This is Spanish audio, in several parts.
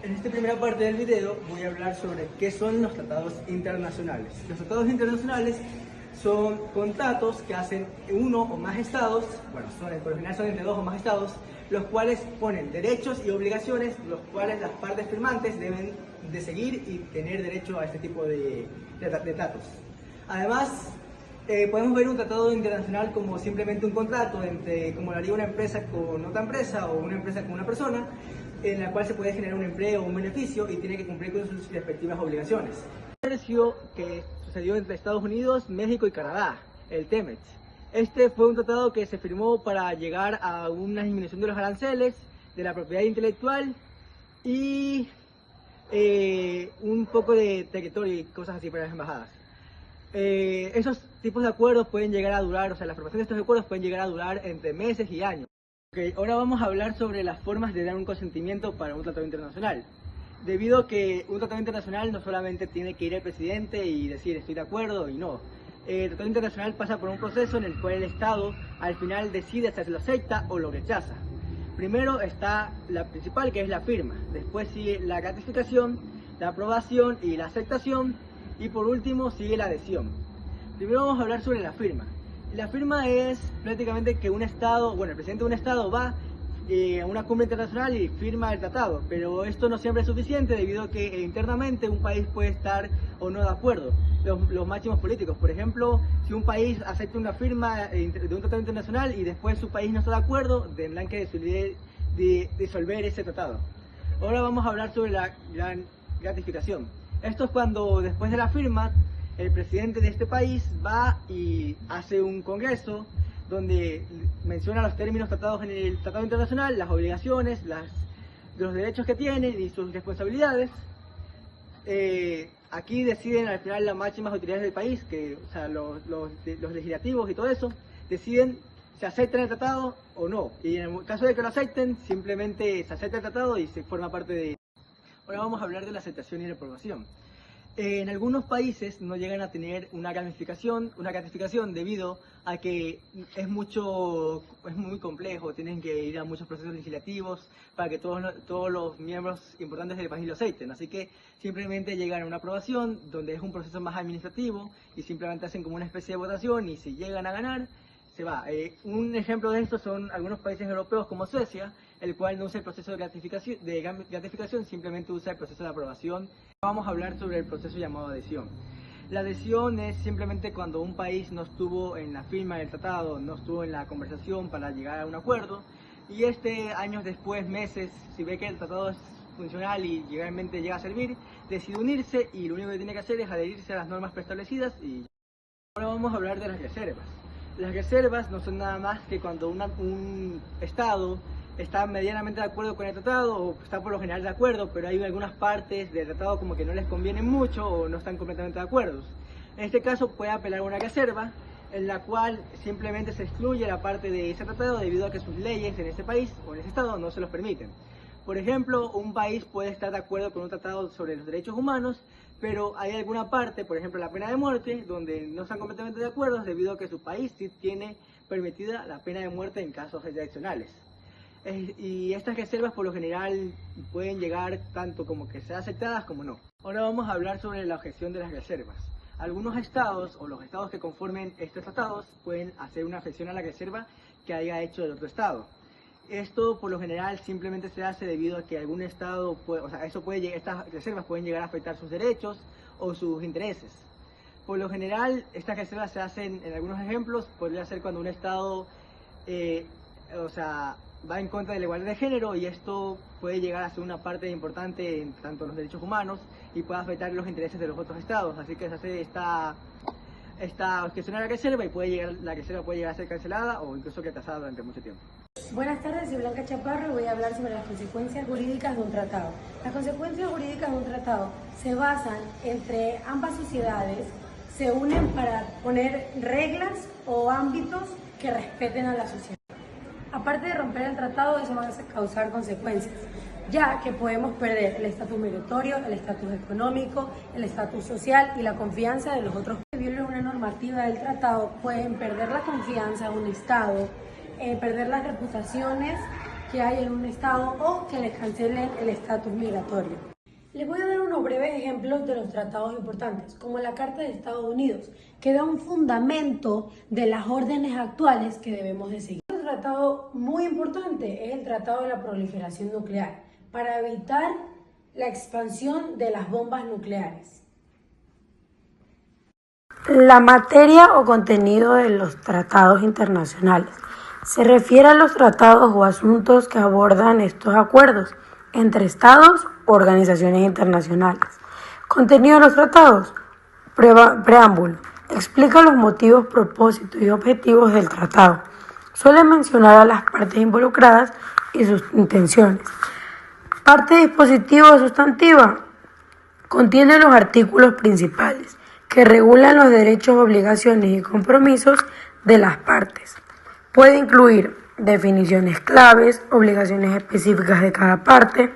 En esta primera parte del video voy a hablar sobre qué son los tratados internacionales. Los tratados internacionales son contratos que hacen uno o más estados, por lo general son entre dos o más estados, los cuales ponen derechos y obligaciones, los cuales las partes firmantes deben de seguir y tener derecho a este tipo de tratos. Además, podemos ver un tratado internacional como simplemente un contrato como lo haría una empresa con otra empresa o una empresa con una persona, en la cual se puede generar un empleo o un beneficio y tiene que cumplir con sus respectivas obligaciones. Pareció que sucedió entre Estados Unidos, México y Canadá, el TEMEC. Este fue un tratado que se firmó para llegar a una disminución de los aranceles, de la propiedad intelectual y un poco de territorio y cosas así para las embajadas. Esos tipos de acuerdos pueden llegar a durar, la aprobación de estos acuerdos pueden llegar a durar entre meses y años. Ahora vamos a hablar sobre las formas de dar un consentimiento para un tratado internacional. Debido a que un tratado internacional no solamente tiene que ir el presidente y decir estoy de acuerdo y no. El tratado internacional pasa por un proceso en el cual el Estado al final decide si lo acepta o lo rechaza. Primero está la principal, que es la firma. Después sigue la ratificación, la aprobación y la aceptación. Y por último sigue la adhesión. Primero vamos a hablar sobre la firma. La firma es prácticamente que un Estado, el presidente de un Estado va a una cumbre internacional y firma el tratado, pero esto no siempre es suficiente debido a que internamente un país puede estar o no de acuerdo. Los máximos políticos, por ejemplo, si un país acepta una firma de un tratado internacional y después su país no está de acuerdo, tendrán que disolver ese tratado. Ahora vamos a hablar sobre la ratificación. Esto es cuando después de la firma el presidente de este país va y hace un congreso donde menciona los términos tratados en el tratado internacional, las obligaciones, los derechos que tiene y sus responsabilidades. Aquí deciden al final las máximas autoridades del país, los legislativos y todo eso, deciden si aceptan el tratado o no. Y en el caso de que lo acepten, simplemente se acepta el tratado y se forma parte de... Ahora vamos a hablar de la aceptación y la aprobación. En algunos países no llegan a tener una ratificación debido a que es muy complejo, tienen que ir a muchos procesos legislativos para que todos los miembros importantes del país lo acepten. Así que simplemente llegan a una aprobación donde es un proceso más administrativo y simplemente hacen como una especie de votación y si llegan a ganar, se va. Un ejemplo de esto son algunos países europeos como Suecia, el cual no usa el proceso de gratificación, simplemente usa el proceso de aprobación. Vamos a hablar sobre el proceso llamado adhesión. La adhesión es simplemente cuando un país no estuvo en la firma del tratado, no estuvo en la conversación para llegar a un acuerdo, y años después, meses, si ve que el tratado es funcional y realmente llega a servir, decide unirse y lo único que tiene que hacer es adherirse a las normas preestablecidas. Y ahora vamos a hablar de las reservas. Las reservas no son nada más que cuando un Estado está medianamente de acuerdo con el tratado o está por lo general de acuerdo, pero hay algunas partes del tratado como que no les convienen mucho o no están completamente de acuerdo. En este caso puede apelar a una reserva en la cual simplemente se excluye la parte de ese tratado debido a que sus leyes en ese país o en ese estado no se los permiten. Por ejemplo, un país puede estar de acuerdo con un tratado sobre los derechos humanos, pero hay alguna parte, por ejemplo la pena de muerte, donde no están completamente de acuerdo debido a que su país sí tiene permitida la pena de muerte en casos excepcionales. Y estas reservas por lo general pueden llegar tanto como que sean aceptadas como no. Ahora vamos a hablar sobre la objeción de las reservas. Algunos estados o los estados que conformen estos tratados pueden hacer una objeción a la reserva que haya hecho el otro estado. Esto por lo general simplemente se hace debido a que algún estado estas reservas pueden llegar a afectar sus derechos o sus intereses. Por lo general estas reservas se hacen, en algunos ejemplos, podría ser cuando un estado va en contra de la igualdad de género y esto puede llegar a ser una parte importante en tanto los derechos humanos y puede afectar los intereses de los otros estados. Así que se hace esta objeción a la reserva y la reserva puede llegar a ser cancelada o incluso retrasada durante mucho tiempo. Buenas tardes, soy Blanca Chaparro y voy a hablar sobre las consecuencias jurídicas de un tratado. Las consecuencias jurídicas de un tratado se basan entre ambas sociedades, se unen para poner reglas o ámbitos que respeten a la sociedad. Aparte de romper el tratado, eso va a causar consecuencias, ya que podemos perder el estatus migratorio, el estatus económico, el estatus social y la confianza de los otros. Si violan una normativa del tratado, pueden perder la confianza de un Estado, perder las reputaciones que hay en un estado o que les cancelen el estatus migratorio. Les voy a dar unos breves ejemplos de los tratados importantes, como la Carta de Estados Unidos, que da un fundamento de las órdenes actuales que debemos de seguir. Un tratado muy importante es el Tratado de la Proliferación Nuclear, para evitar la expansión de las bombas nucleares. La materia o contenido de los tratados internacionales se refiere a los tratados o asuntos que abordan estos acuerdos entre estados o organizaciones internacionales. Contenido de los tratados. Preámbulo. Explica los motivos, propósitos y objetivos del tratado. Suele mencionar a las partes involucradas y sus intenciones. Parte dispositiva o sustantiva. Contiene los artículos principales que regulan los derechos, obligaciones y compromisos de las partes. Puede incluir definiciones claves, obligaciones específicas de cada parte,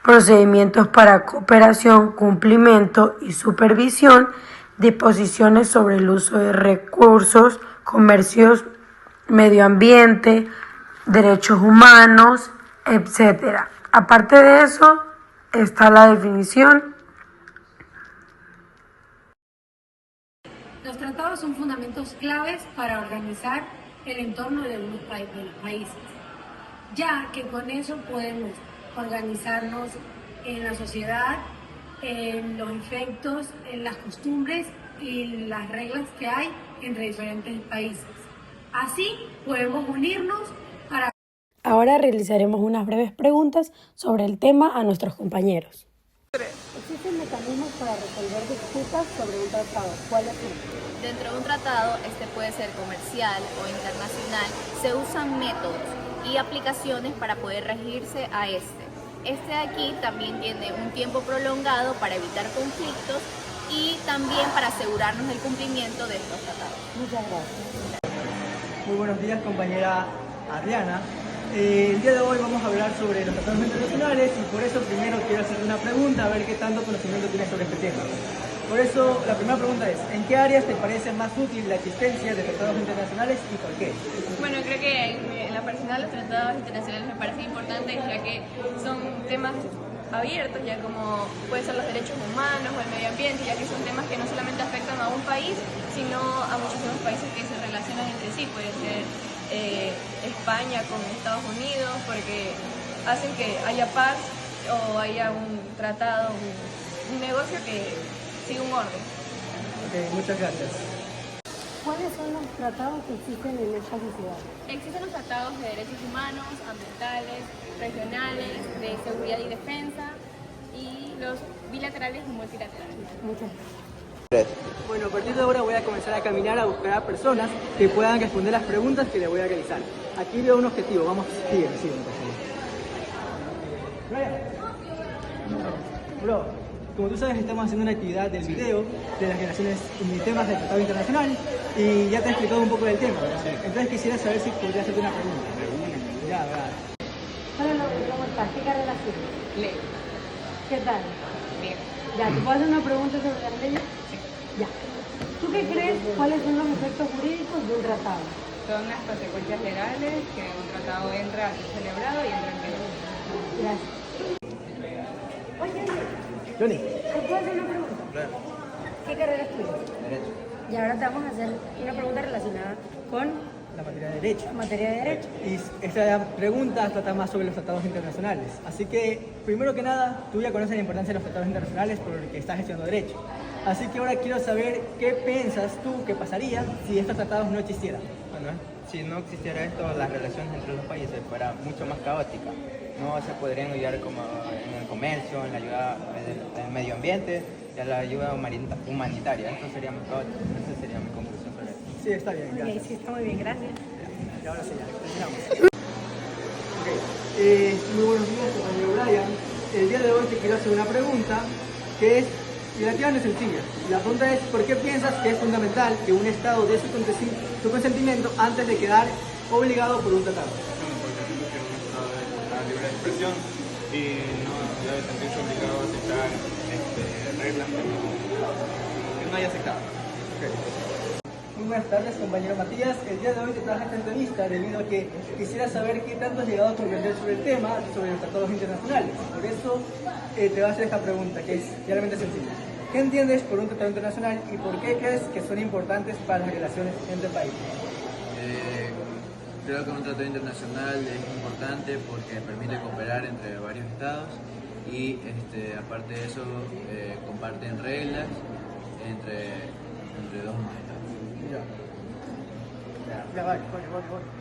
procedimientos para cooperación, cumplimiento y supervisión, disposiciones sobre el uso de recursos, comercios, medio ambiente, derechos humanos, etc. Aparte de eso, está la definición. Los tratados son fundamentos claves para organizar el entorno de los países, ya que con eso podemos organizarnos en la sociedad, en los efectos, en las costumbres y las reglas que hay entre diferentes países. Así podemos unirnos para... Ahora realizaremos unas breves preguntas sobre el tema a nuestros compañeros. ¿Existen mecanismos para resolver disputas sobre un tratado? ¿Cuáles son? Dentro de un tratado, este puede ser comercial o internacional, se usan métodos y aplicaciones para poder regirse a este. Este de aquí también tiene un tiempo prolongado para evitar conflictos y también para asegurarnos el cumplimiento de estos tratados. Muchas gracias. Muy buenos días, compañera Adriana. El día de hoy vamos a hablar sobre los tratados internacionales y por eso primero quiero hacerte una pregunta, a ver qué tanto conocimiento tienes sobre este tema. Por eso, la primera pregunta es, ¿en qué áreas te parece más útil la existencia de tratados internacionales y por qué? Bueno, creo que en la personal los tratados internacionales me parecen importantes ya que son temas abiertos, ya como pueden ser los derechos humanos o el medio ambiente, ya que son temas que no solamente afectan a un país, sino a muchísimos países que se relacionan entre sí. Puede ser España con Estados Unidos, porque hacen que haya paz o haya un tratado, un negocio que sigue un orden. Ok, muchas gracias. ¿Cuáles son los tratados que existen en esta sociedad? Existen los tratados de derechos humanos, ambientales, regionales, de seguridad y defensa, y los bilaterales y multilaterales. Muchas gracias. Bueno, a partir de ahora voy a comenzar a caminar a buscar a personas que puedan responder las preguntas que les voy a realizar. Aquí veo un objetivo, vamos, sigue, por favor. Bro, como tú sabes, estamos haciendo una actividad del video de las relaciones y temas del Tratado Internacional y ya te he explicado un poco del tema. Entonces quisiera saber si podría hacerte una pregunta. Ya, ¿verdad? Hola, ¿cómo estás? ¿Qué carrera tienes? Ley. ¿Qué tal? Bien. Ya, ¿te puedo hacer una pregunta sobre las leyes? Sí. Ya. ¿Tú qué crees cuáles son los efectos jurídicos de un tratado? Son las consecuencias legales que un tratado entra a ser celebrado y entra en vigor. Gracias. Oye, Johnny. ¿te puedo hacer una pregunta? Claro. ¿Qué carrera estudias? Derecho. Y ahora te vamos a hacer una pregunta relacionada con La materia de derecho. materia de derecho. Y esta pregunta trata más sobre los tratados internacionales. Así que, primero que nada, tú ya conoces la importancia de los tratados internacionales porque estás estudiando Derecho. Así que ahora quiero saber qué piensas tú que pasaría si estos tratados no existieran. Bueno, si no existiera esto, las relaciones entre los países fuera mucho más caótica. No se podrían ayudar como en el comercio, en la ayuda al medio ambiente y a la ayuda humanitaria. Esto sería más caótico. Esa sería mi conclusión sobre esto. Sí, está bien, gracias. Ok, sí, está muy bien, gracias. Y ahora sí, ya, terminamos. Ok, muy buenos días, compañero Brian. El día de hoy te quiero hacer una pregunta que es relativamente sencilla. La pregunta es, ¿por qué piensas que es fundamental que un Estado dé su consentimiento antes de quedar obligado por un tratado? Bueno, porque siento que un Estado es la libre expresión y no debe sentirse obligado a aceptar reglas que no haya aceptado. Okay. Muy buenas tardes, compañero Matías. El día de hoy te traje esta entrevista debido a que quisiera saber qué tanto has llegado a comprender sobre el tema, sobre los tratados internacionales. Por eso te voy a hacer esta pregunta, que es realmente sencilla. ¿Qué entiendes por un tratado internacional y por qué crees que son importantes para las relaciones entre países? Creo que un tratado internacional es importante porque permite cooperar entre varios estados y aparte de eso comparten reglas entre dos estados. Ya, vale, vale.